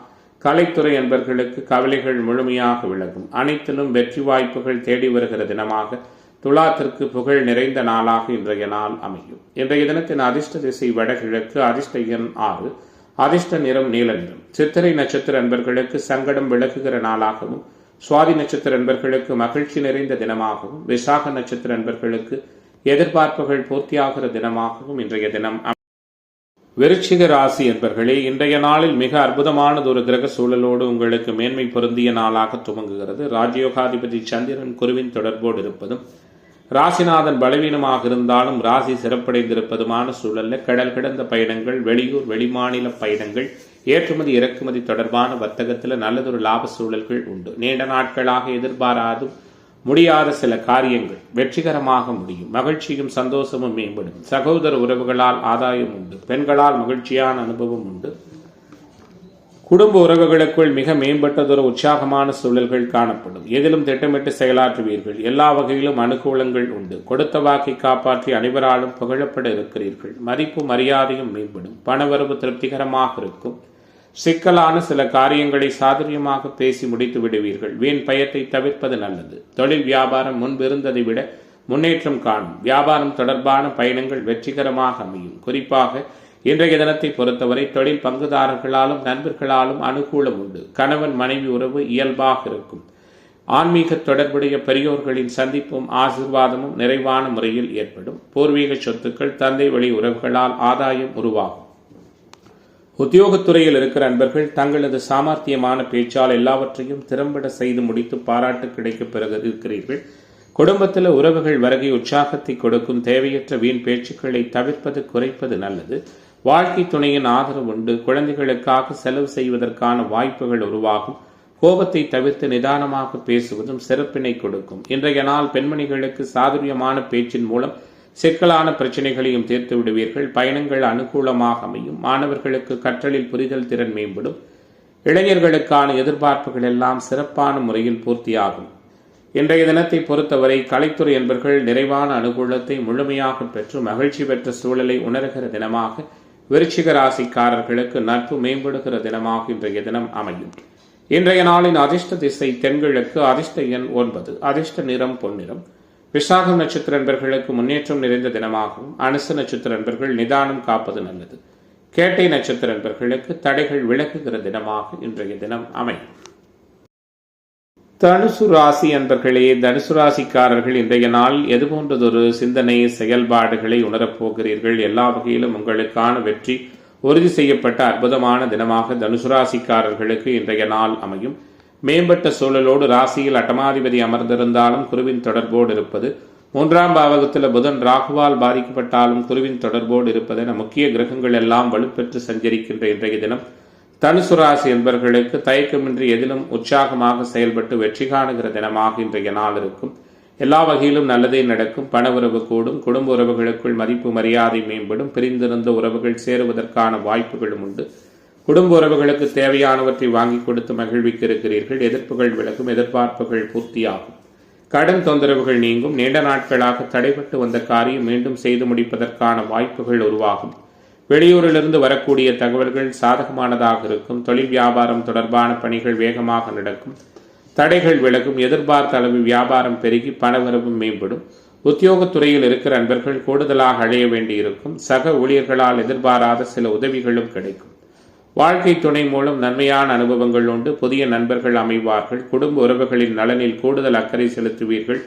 Speaker 1: கலைத்துறை என்பவர்களுக்கு கவலைகள் முழுமையாக விலகும். அனைத்திலும் வெற்றி வாய்ப்புகள் தேடி வருகிற தினமாக, துலாத்திற்கு புகழ் நிறைந்த நாளாக இன்றைய நாள் அமையும். இன்றைய தினத்தின் அதிர்ஷ்ட திசை வடகிழக்கு. அதிர்ஷ்ட எண் 6. அதிர்ஷ்ட நிறம் நீல நிறம். சித்திரை நட்சத்திர அன்பர்களுக்கு சங்கடம் விலகுகிற நாளாகவும், சுவாதி நட்சத்திர அன்பர்களுக்கு மகிழ்ச்சி நிறைந்த தினமாகவும், விசாக நட்சத்திர அன்பர்களுக்கு எதிர்பார்ப்புகள் பூர்த்தியாகிற தினமாகவும் இன்றைய தினம். விருச்சிக ராசி என்பர்களே, இன்றைய நாளில் மிக அற்புதமானது ஒரு கிரக சூழலோடு உங்களுக்கு மேன்மை பொருந்திய நாளாக துவங்குகிறது. ராஜயோகாதிபதி சந்திரன் குருவின் தொடர்போடு இருப்பதும், ராசிநாதன் பலவீனமாக இருந்தாலும் ராசி சிறப்படைந்திருப்பதுமான சூழல்ல கடல் கடந்த பயணங்கள், வெளியூர் வெளிமாநில பயணங்கள், ஏற்றுமதி இறக்குமதி தொடர்பான வர்த்தகத்தில் நல்லதொரு லாப சூழல்கள் உண்டு. நீண்ட நாட்களாக எதிர்பாராது முடியாத சில காரியங்கள் வெற்றிகரமாக முடியும். மகிழ்ச்சியும் சந்தோஷமும் மேம்படும். சகோதர உறவுகளால் ஆதாயம் உண்டு. பெண்களால் மகிழ்ச்சியான அனுபவம் உண்டு. குடும்ப உறவுகளுக்குள் மிக மேம்பட்டதொரு உற்சாகமான சூழல்கள் காணப்படும். எதிலும் திட்டமிட்டு செயலாற்றுவீர்கள். எல்லா வகையிலும் அனுகூலங்கள் உண்டு. கொடுத்த வாக்கை காப்பாற்றி அனைவராலும் புகழப்பட இருக்கிறீர்கள். மதிப்பு மரியாதையும் மேம்படும். பணவரவு திருப்திகரமாக இருக்கும். சிக்கலான சில காரியங்களை சாதுரியமாக பேசி முடித்து விடுவீர்கள். வீண் பயத்தை தவிர்ப்பது நல்லது. தொழில் வியாபாரம் முன்பிருந்ததை விட முன்னேற்றம் காணும். வியாபாரம் தொடர்பான பயணங்கள் வெற்றிகரமாக அமையும். குறிப்பாக இன்றைய தினத்தை பொறுத்தவரை தொழில் பங்குதாரர்களாலும் நண்பர்களாலும் அனுகூலம் உண்டு. கணவன் மனைவி உறவு இயல்பாக இருக்கும். ஆன்மீக தொடர்புடைய பெரியோர்களின் சந்திப்பும் ஆசீர்வாதமும் நிறைவான முறையில் ஏற்படும். பூர்வீக சொத்துக்கள் தந்தை வழி உறவுகளால் ஆதாயம் உருவாகும். உத்தியோகத்துறையில் இருக்கிற அன்பர்கள் தங்களது சாமர்த்தியமான பேச்சால் எல்லாவற்றையும் திறம்பட செய்து முடித்து பாராட்டு கிடைக்க பிறகு இருக்கிறீர்கள். குடும்பத்தில் உறவுகள் வருகை உற்சாகத்தை கொடுக்கும். தேவையற்ற வீண் பேச்சுக்களை தவிர்ப்பது குறைப்பது நல்லது. வாழ்க்கை துணையின் ஆதரவு உண்டு. குழந்தைகளுக்காக செலவு செய்வதற்கான வாய்ப்புகள் உருவாகும். கோபத்தை தவிர்த்து நிதானமாக பேசுவதும் சிறப்பினை கொடுக்கும். இன்றைய நாள் பெண்மணிகளுக்கு சாதுரியமான பேச்சின் மூலம் சிக்கலான பிரச்சனைகளையும் தீர்த்து விடுவீர்கள். பயணங்கள் அனுகூலமாக அமையும். மாணவர்களுக்கு கற்றலில் புரிதல் திறன் மேம்படும். இளைஞர்களுக்கான எதிர்பார்ப்புகள் எல்லாம் சிறப்பான முறையில் பூர்த்தியாகும். இன்றைய தினத்தை பொறுத்தவரை கலைத்துறை என்பர்கள் நிறைவான அனுகூலத்தை முழுமையாக பெற்று மகிழ்ச்சி பெற்ற சூழலை உணர்கிற தினமாக விருச்சிக ராசிக்காரர்களுக்கு நட்பு மேம்படுகிற தினமாக இன்றைய தினம் அமையும். இன்றைய நாளின் அதிர்ஷ்ட திசை தென்கிழக்கு. அதிர்ஷ்ட எண் 9. அதிர்ஷ்ட நிறம் பொன்னிறம். விசாகம் நட்சத்திர நண்பர்களுக்கு முன்னேற்றம் நிறைந்த தினமாகவும் அனுச நட்சத்திர நண்பர்கள் நிதானம் காப்பது நல்லது. கேட்டை நட்சத்திர நண்பர்களுக்கு தடைகள் விலகுகிற தினமாக இன்றைய தினம் அமையும். தனுசு ராசி அன்பர்களே, தனுசு ராசிக்காரர்கள் இன்றைய நாள் எது போன்றதொரு சிந்தனை செயல்பாடுகளை உணரப்போகிறீர்கள். எல்லா வகையிலும் உங்களுக்கான வெற்றி உறுதி செய்யப்பட்ட அற்புதமான தினமாக தனுசு ராசிக்காரர்களுக்கு இன்றைய நாள் அமையும். மேம்பட்ட சூழலோடு ராசியில் அட்டமாதிபதி அமர்ந்திருந்தாலும் குருவின் தொடர்போடு இருப்பது, 3ஆம் பாவகத்தில் புதன் ராகுவால் பாதிக்கப்பட்டாலும் குருவின் தொடர்போடு இருப்பதென முக்கிய கிரகங்கள் எல்லாம் வலுப்பெற்று சஞ்சரிக்கின்ற இன்றைய தினம் தனுசு ராசி என்பவர்களுக்கு தயக்கமின்றி எதிலும் உற்சாகமாக செயல்பட்டு வெற்றி காணுகிற தினமாக இன்றைய நாள் இருக்கும். எல்லா வகையிலும் நல்லதே நடக்கும். பண உறவு கூடும். குடும்ப உறவுகளுக்குள் மதிப்பு மரியாதை மேம்படும். பிரிந்திருந்த உறவுகள் சேருவதற்கான வாய்ப்புகளும் உண்டு. குடும்ப உறவுகளுக்கு தேவையானவற்றை வாங்கி கொடுத்து மகிழ்விக்க இருக்கிறீர்கள். எதிர்ப்புகள் விலகும். எதிர்பார்ப்புகள் பூர்த்தியாகும். கடன் தொந்தரவுகள் நீங்கும். நீண்ட நாட்களாக தடைபட்டு வந்த காரியம் மீண்டும் செய்து முடிப்பதற்கான வாய்ப்புகள் உருவாகும். வெளியூரிலிருந்து வரக்கூடிய தகவல்கள் சாதகமானதாக இருக்கும். தொழில் வியாபாரம் தொடர்பான பணிகள் வேகமாக நடக்கும். தடைகள் விலகும். எதிர்பார்த்த அளவு வியாபாரம் பெருகி பணவரவும் மேம்படும். உத்தியோகத்துறையில் இருக்கிற அன்பர்கள் கூடுதலாக அழைய வேண்டியிருக்கும். சக ஊழியர்களால் எதிர்பாராத சில உதவிகளும் கிடைக்கும். வாழ்க்கை துணை மூலம் நன்மையான அனுபவங்கள் உண்டு. புதிய நண்பர்கள் அமைவார்கள். குடும்ப உறவுகளின் நலனில் கூடுதல் அக்கறை செலுத்துவீர்கள்.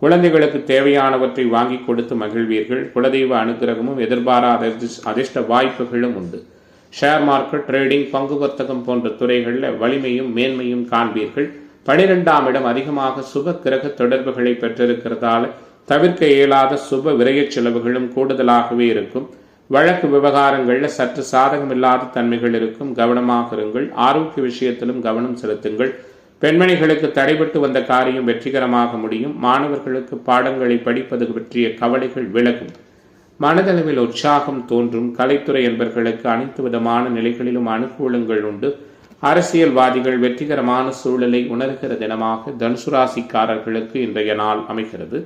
Speaker 1: குழந்தைகளுக்கு தேவையானவற்றை வாங்கி கொடுத்து மகிழ்வீர்கள். குலதெய்வ அனுகிரகமும் எதிர்பாராத அதிர்ஷ்ட வாய்ப்புகளும் உண்டு. ஷேர் மார்க்கெட், ட்ரேடிங், பங்கு வர்த்தகம் போன்ற துறைகளில் வலிமையும் மேன்மையும் காண்பீர்கள். 12ஆம் இடம் அதிகமாக சுப கிரக தொடர்புகளை பெற்றிருக்கிறதால தவிர்க்க இயலாத சுப விரய செலவுகளும் கூடுதலாகவே இருக்கும். வழக்கு விவகாரங்களில் சற்று சாதகமில்லாத தன்மைகள் இருக்கும். கவனமாக இருங்கள். ஆரோக்கிய விஷயத்திலும் கவனம் செலுத்துங்கள். பெண்மணிகளுக்கு தடைபட்டு வந்த காரியம் வெற்றிகரமாக முடியும். மாணவர்களுக்கு பாடங்களை படிப்பது பற்றிய கவலைகள் விலகும். மனதளவில் உற்சாகம் தோன்றும். கலைத்துறை என்பவர்களுக்கு அனைத்து விதமான நிலைகளிலும் அனுகூலங்கள் உண்டு. அரசியல்வாதிகள் வெற்றிகரமான சூழலை உணர்கிற தினமாக தனுசு ராசிக்காரர்களுக்கு இன்றைய நாள் அமைகிறது.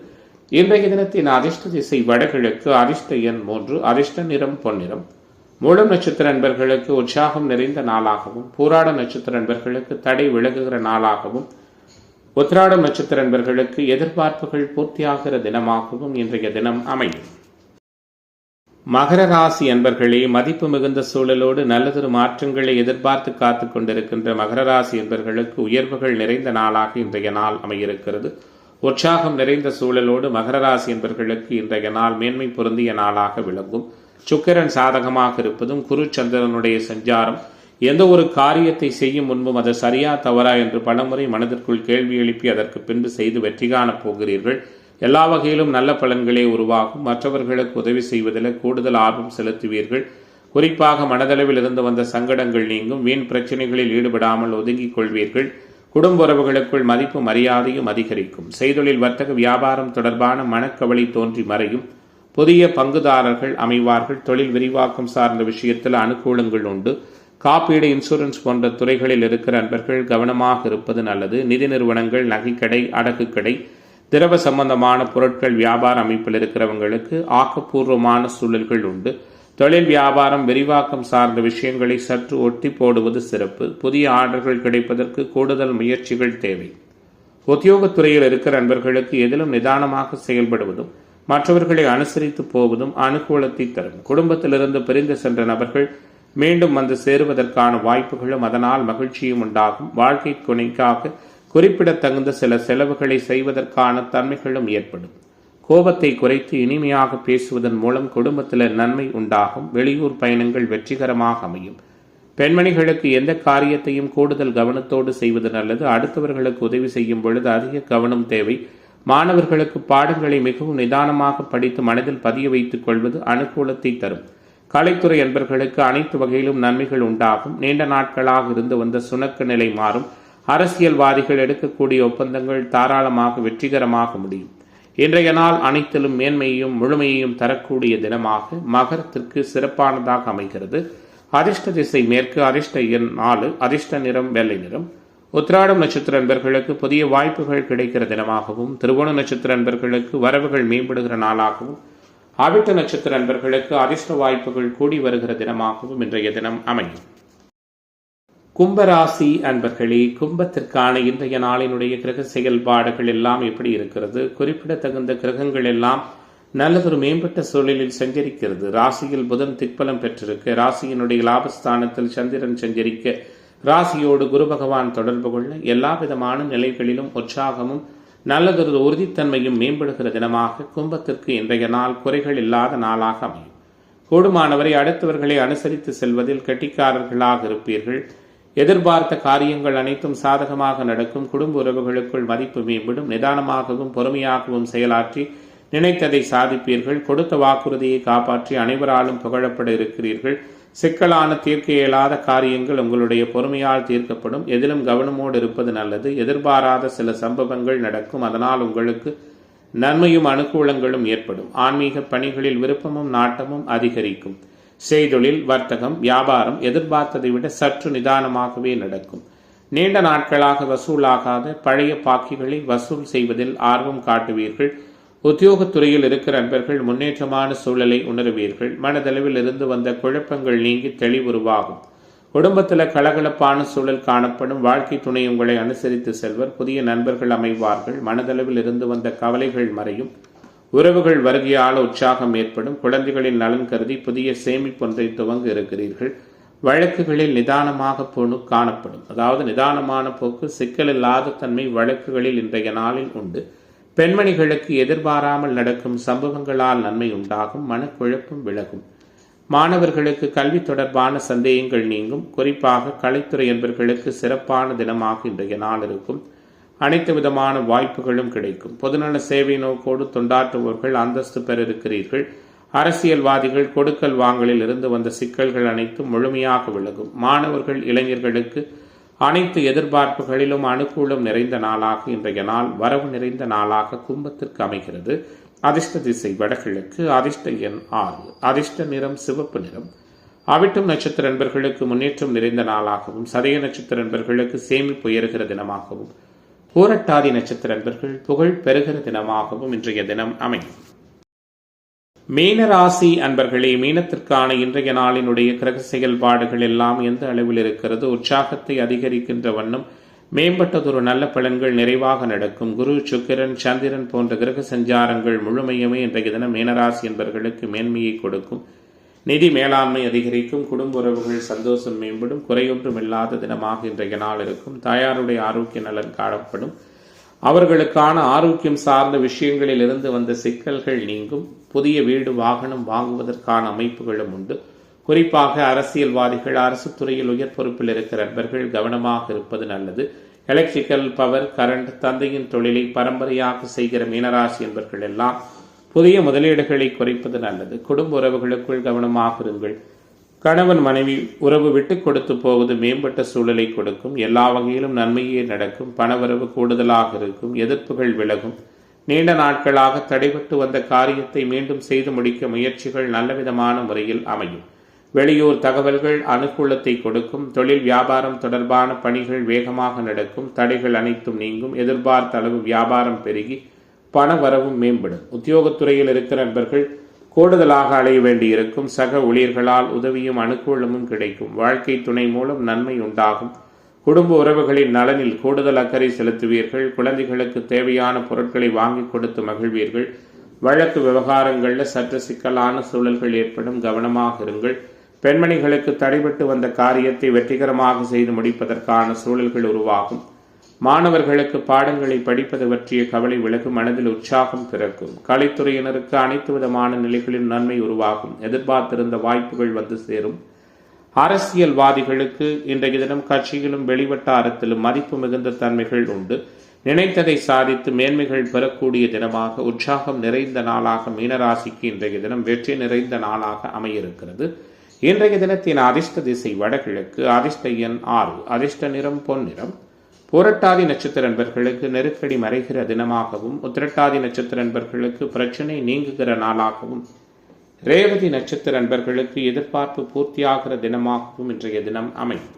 Speaker 1: இன்றைய தினத்தின் அதிர்ஷ்ட திசை வடகிழக்கு. அதிர்ஷ்ட எண் 3. அதிர்ஷ்ட நிறம் பொன்னிறம். மூலம் நட்சத்திர நண்பர்களுக்கு உற்சாகம் நிறைந்த நாளாகவும், பூராட நட்சத்திர நண்பர்களுக்கு தடை விலகுகிற நாளாகவும், உத்திராடம் நட்சத்திர நண்பர்களுக்கு எதிர்பார்ப்புகள் பூர்த்தியாகிற தினமாகவும் இன்றைய தினம் அமையும். மகர ராசி என்பர்களே, மதிப்பு மிகுந்த சூழலோடு நல்லதொரு மாற்றங்களை எதிர்பார்த்து காத்து கொண்டிருக்கின்ற மகர ராசி என்பர்களுக்கு உயர்வுகள் நிறைந்த நாளாக இன்றைய நாள் அமையிருக்கிறது. உற்சாகம் நிறைந்த சூழலோடு மகர ராசி என்பர்களுக்கு இன்றைய நாள் மேன்மை பொருந்திய நாளாக விளங்கும். சுக்கிரன் சாதகமாக இருப்பதும் குரு சந்திரனுடைய சஞ்சாரம் எந்த ஒரு காரியத்தை செய்யும் முன்பும் அது சரியா தவறா என்று பலமுறை மனதிற்குள் கேள்வி எழுப்பி அதற்கு பின்பு செய்து வெற்றி காணப் போகிறீர்கள். எல்லா வகையிலும் நல்ல பலன்களே உருவாகும். மற்றவர்களுக்கு உதவி செய்வதில் கூடுதல் ஆர்வம் செலுத்துவீர்கள். குறிப்பாக மனதளவில் இருந்து வந்த சங்கடங்கள் நீங்கும். வீண் பிரச்சனைகளில் ஈடுபடாமல் ஒதுங்கிக் கொள்வீர்கள். குடும்ப உறவுகளுக்குள் மதிப்பு மரியாதையும் அதிகரிக்கும். செய்தொழில் வர்த்தக வியாபாரம் தொடர்பான மனக்கவலை தோன்றி மறையும். புதிய பங்குதாரர்கள் அமைவார்கள். தொழில் விரிவாக்கம் சார்ந்த விஷயத்தில் அனுகூலங்கள் உண்டு. காப்பீடு, இன்சூரன்ஸ் போன்ற துறைகளில் இருக்கிற நண்பர்கள் கவனமாக இருப்பது நல்லது. நிதி நிறுவனங்கள், நகைக்கடை, அடகுக்கடை, திரவ சம்பந்தமான பொருட்கள் வியாபார அமைப்பில் இருக்கிறவங்களுக்கு ஆக்கப்பூர்வமான சூழல்கள் உண்டு. தொழில் வியாபாரம் விரிவாக்கம் சார்ந்த விஷயங்களை சற்று ஒட்டி போடுவது சிறப்பு. புதிய ஆர்டர்கள் கிடைப்பதற்கு கூடுதல் முயற்சிகள் தேவை. உத்தியோகத்துறையில் இருக்கிற நண்பர்களுக்கு எதிலும் நிதானமாக செயல்படுவதும் மற்றவர்களை அனுசரித்து போவதும் அனுகூலத்தை தரும். குடும்பத்திலிருந்து பிரிந்து சென்ற நபர்கள் மீண்டும் வந்து சேருவதற்கான வாய்ப்புகளும் அதனால் மகிழ்ச்சியும் உண்டாகும். வாழ்க்கை துணைக்காக குறிப்பிடத்தகுந்த சில செலவுகளை செய்வதற்கான தன்மைகளும் ஏற்படும். கோபத்தை குறைத்து இனிமையாக பேசுவதன் மூலம் குடும்பத்தில் நன்மை உண்டாகும். வெளியூர் பயணங்கள் வெற்றிகரமாக அமையும். பெண்மணிகளுக்கு எந்த காரியத்தையும் கூடுதல் கவனத்தோடு செய்வது நல்லது. அடுத்தவர்களுக்கு உதவி செய்யும் பொழுது அதிக கவனம் தேவை. மாணவர்களுக்கு பாடங்களை மிகவும் நிதானமாக படித்து மனதில் பதிய வைத்துக் கொள்வது அனுகூலத்தை தரும். கலைத்துறை அன்பர்களுக்கு அனைத்து வகையிலும் நன்மைகள் உண்டாகும். நீண்ட நாட்களாக இருந்து வந்த சுணக்க நிலை மாறும். அரசியல்வாதிகள் எடுக்கக்கூடிய ஒப்பந்தங்கள் தாராளமாக வெற்றிகரமாக முடியும். இன்றைய நாள் அனைத்திலும் மேன்மையையும் முழுமையையும் தரக்கூடிய தினமாக மகரத்திற்கு சிறப்பானதாக அமைகிறது. அதிர்ஷ்ட திசை மேற்கு, அதிர்ஷ்ட எண் 4, அதிர்ஷ்ட நிறம் வெள்ளை நிறம். உத்திராடம் நட்சத்திர அன்பர்களுக்கு புதிய வாய்ப்புகள் கிடைக்கிற தினமாகவும், திருவோண நட்சத்திர அன்பர்களுக்கு வரவுகள் மேம்படுகிற நாளாகவும், அவிட்ட நட்சத்திர அன்பர்களுக்கு அதிர்ஷ்ட வாய்ப்புகள் கூடி வருகிற தினமாகவும் இன்றைய தினம் அமையும். கும்பராசி அன்பர்களே, கும்பத்திற்கான இன்றைய நாளினுடைய கிரக செயல்பாடுகள் எல்லாம் எப்படி இருக்கிறது? குறிப்பிடத்தகுந்த கிரகங்கள் எல்லாம் நல்லதொரு மேம்பட்ட சூழலில் சஞ்சரிக்கிறது. ராசியில் புதன் திக்பலம் பெற்றிருக்க, ராசியினுடைய லாபஸ்தானத்தில் சந்திரன் சஞ்சரிக்க, ராசியோடு குரு பகவான் தொடர்பு கொள்ள எல்லா விதமான நிலைகளிலும் உற்சாகமும் நல்லதொரு உறுதித்தன்மையும் மேம்படுகிற தினமாக கும்பத்திற்கு இன்றைய நாள் குறைகள் இல்லாத நாளாக அமையும். கூடுமானவரை அடுத்தவர்களை அனுசரித்து செல்வதில் கெட்டிக்காரர்களாக இருப்பீர்கள். எதிர்பார்த்த காரியங்கள் அனைத்தும் சாதகமாக நடக்கும். குடும்ப உறவுகளுக்குள் மதிப்பு மேம்படும். நிதானமாகவும் பொறுமையாகவும் செயலாற்றி நினைத்ததை சாதிப்பீர்கள். கொடுத்த வாக்குறுதியை காப்பாற்றி அனைவராலும் புகழப்பட இருக்கிறீர்கள். சிக்கலான தீர்க்க இயலாத காரியங்கள் உங்களுடைய பொறுமையால் தீர்க்கப்படும். எதிலும் கவனமோடு இருப்பது நல்லது. எதிர்பாராத சில சம்பவங்கள் நடக்கும். அதனால் உங்களுக்கு நன்மையும் அனுகூலங்களும் ஏற்படும். ஆன்மீக பணிகளில் விருப்பமும் நாட்டமும் அதிகரிக்கும். செய்தொழில், வர்த்தகம், வியாபாரம் எதிர்பார்த்ததை விட சற்று நிதானமாகவே நடக்கும். நீண்ட நாட்களாக வசூலாகாத பழைய பாக்கிகளை வசூல் செய்வதில் ஆர்வம் காட்டுவீர்கள். உத்தியோகத்துறையில் இருக்கிற நண்பர்கள் முன்னேற்றமான சூழலை உணர்வீர்கள். மனதளவில் இருந்து வந்த குழப்பங்கள் நீங்கி தெளிவுருவாகும். குடும்பத்தில் கலகலப்பான சூழல் காணப்படும். வாழ்க்கை துணை உங்களை அனுசரித்து செல்வர். புதிய நண்பர்கள் அமைவார்கள். மனதளவில் இருந்து வந்த கவலைகள் மறையும். உறவுகள் வருகையால் உற்சாகம் ஏற்படும். குழந்தைகளின் நலன் கருதி புதிய சேமிப்பொன்றை துவங்க இருக்கிறீர்கள். வழக்குகளில் நிதானமாக போக்கு காணப்படும். அதாவது நிதானமான போக்கு, சிக்கல் இல்லாத தன்மை வழக்குகளில் இன்றைய நாளில் உண்டு. பெண்மணிகளுக்கு எதிர்பாராமல் நடக்கும் சம்பவங்களால் நன்மை உண்டாகும். மனக்குழப்பம் விலகும். மாணவர்களுக்கு கல்வி தொடர்பான சந்தேகங்கள் நீங்கும். குறிப்பாக கலைத்துறை என்பவர்களுக்கு சிறப்பான தினமாக இன்றைய நாள் இருக்கும். அனைத்து விதமான வாய்ப்புகளும் கிடைக்கும். பொதுநல சேவை நோக்கோடு தொண்டாற்றுபவர்கள் அந்தஸ்து பெற இருக்கிறீர்கள். அரசியல்வாதிகள் கொடுக்கல் வாங்கலில் இருந்து வந்த சிக்கல்கள் அனைத்தும் முழுமையாக விலகும். மாணவர்கள், இளைஞர்களுக்கு அனைத்து எதிர்பார்ப்புகளிலும் அனுகூலம் நிறைந்த நாளாக இன்றைய நாள் வரவு நிறைந்த நாளாக கும்பத்திற்கு அமைகிறது. அதிர்ஷ்ட திசை வடகிழக்கு, அதிர்ஷ்ட எண் 6, அதிர்ஷ்ட நிறம் சிவப்பு நிறம். அவிட்டம் நட்சத்திர நண்பர்களுக்கு முன்னேற்றம் நிறைந்த நாளாகவும், சதய நட்சத்திர நண்பர்களுக்கு சேமிப்பு உயர்கிற தினமாகவும், பூரட்டாதி நட்சத்திர நண்பர்கள் புகழ் பெறுகிற தினமாகவும் இன்றைய தினம் அமையும். மீனராசி அன்பர்களே, மீனத்திற்கான இன்றைய நாளினுடைய கிரக செயல்பாடுகள் எல்லாம் எந்த அளவில் இருக்கிறது? உற்சாகத்தை அதிகரிக்கின்ற வண்ணம் மேம்பட்டதொரு நல்ல பலன்கள் நிறைவாக நடக்கும். குரு, சுக்கிரன், சந்திரன் போன்ற கிரக சஞ்சாரங்கள் முழுமையுமே இன்றைய தினம் மீனராசி என்பவர்களுக்கு மேன்மையை கொடுக்கும். நிதி மேலாண்மை அதிகரிக்கும். குடும்ப உறவுகள் சந்தோஷம் மேம்படும். குறையொன்றும் இல்லாத தினமாக இன்றைய நாள் இருக்கும். தாயாருடைய ஆரோக்கிய நலன் காணப்படும். அவர்களுக்கான ஆரோக்கியம் சார்ந்த விஷயங்களில் இருந்து வந்த சிக்கல்கள் நீங்கும். புதிய வீடு, வாகனம் வாங்குவதற்கான அமைப்புகளும் உண்டு. குறிப்பாக அரசியல்வாதிகள், அரசு துறையில் உயர் பொறுப்பில் இருக்கிற நண்பர்கள் கவனமாக இருப்பது நல்லது. எலக்ட்ரிக்கல், பவர், கரண்ட், தந்தையின் தொழிலை பரம்பரையாக செய்கிற மீனராசி என்பவர்கள் எல்லாம் புதிய முதலீடுகளை குறைப்பது நல்லது. குடும்ப உறவுகளுக்குள் கவனமாக இருங்கள். கணவன் மனைவி உறவு விட்டு கொடுத்து போவது மேம்பட்ட சூழலை கொடுக்கும். எல்லா வகையிலும் நன்மையே நடக்கும். பணவரவு கூடுதலாக இருக்கும். எதிர்ப்புகள் விலகும். நீண்ட நாட்களாக தடைபட்டு வந்த காரியத்தை மீண்டும் செய்து முடிக்க முயற்சிகள் நல்லவிதமான முறையில் அமையும். வெளியூர் தகவல்கள் அனுகூலத்தை கொடுக்கும். தொழில் வியாபாரம் தொடர்பான பணிகள் வேகமாக நடக்கும். தடைகள் அனைத்தும் நீங்கும். எதிர்பார்த்த அளவு வியாபாரம் பெருகி பண வரவும் மேம்படும். உத்தியோகத்துறையில் இருக்கிற நண்பர்கள் கூடுதலாக அலைய வேண்டியிருக்கும். சக ஊழியர்களால் உதவியும் அனுகூலமும் கிடைக்கும். வாழ்க்கை துணை மூலம் நன்மை உண்டாகும். குடும்ப உறவுகளின் நலனில் கூடுதல் அக்கறை செலுத்துவீர்கள். குழந்தைகளுக்கு தேவையான பொருட்களை வாங்கி கொடுத்து மகிழ்வீர்கள். வழக்கு விவகாரங்களில் சற்று சிக்கலான சூழல்கள் ஏற்படும். கவனமாக இருங்கள். பெண்மணிகளுக்கு தடைபட்டு வந்த காரியத்தை வெற்றிகரமாக செய்து முடிப்பதற்கான சூழல்கள் உருவாகும். மாணவர்களுக்கு பாடங்களை படிப்பது பற்றிய கவலை விலகும். மனதில் உற்சாகம் பிறக்கும். கலைத்துறையினருக்கு அனைத்து விதமான நிலைகளில் நன்மை உருவாகும். எதிர்பார்த்திருந்த வாய்ப்புகள் வந்து சேரும். அரசியல்வாதிகளுக்கு இன்றைய தினம் கட்சியிலும் வெளிவட்டாரத்திலும் மதிப்பு மிகுந்த தன்மைகள் உண்டு. நினைத்ததை சாதித்து மேன்மைகள் பெறக்கூடிய தினமாக, உற்சாகம் நிறைந்த நாளாக மீனராசிக்கு இன்றைய தினம் வெற்றி நிறைந்த நாளாக அமையிருக்கிறது. இன்றைய தினத்தின் அதிர்ஷ்ட திசை வடகிழக்கு. அதிர்ஷ்ட எண் 6. அதிர்ஷ்ட நிறம் பொன்னிறம். புரட்டாதி நட்சத்திர நண்பர்களுக்கு நெருக்கடி மறைகிற தினமாகவும், உத்திரட்டாதி நட்சத்திர நண்பர்களுக்கு பிரச்சனை நீங்குகிற நாளாகவும், ரேவதி நட்சத்திர நண்பர்களுக்கு எதிர்பார்ப்பு பூர்த்தியாகிற தினமாகவும் இன்றைய தினம் அமையும்.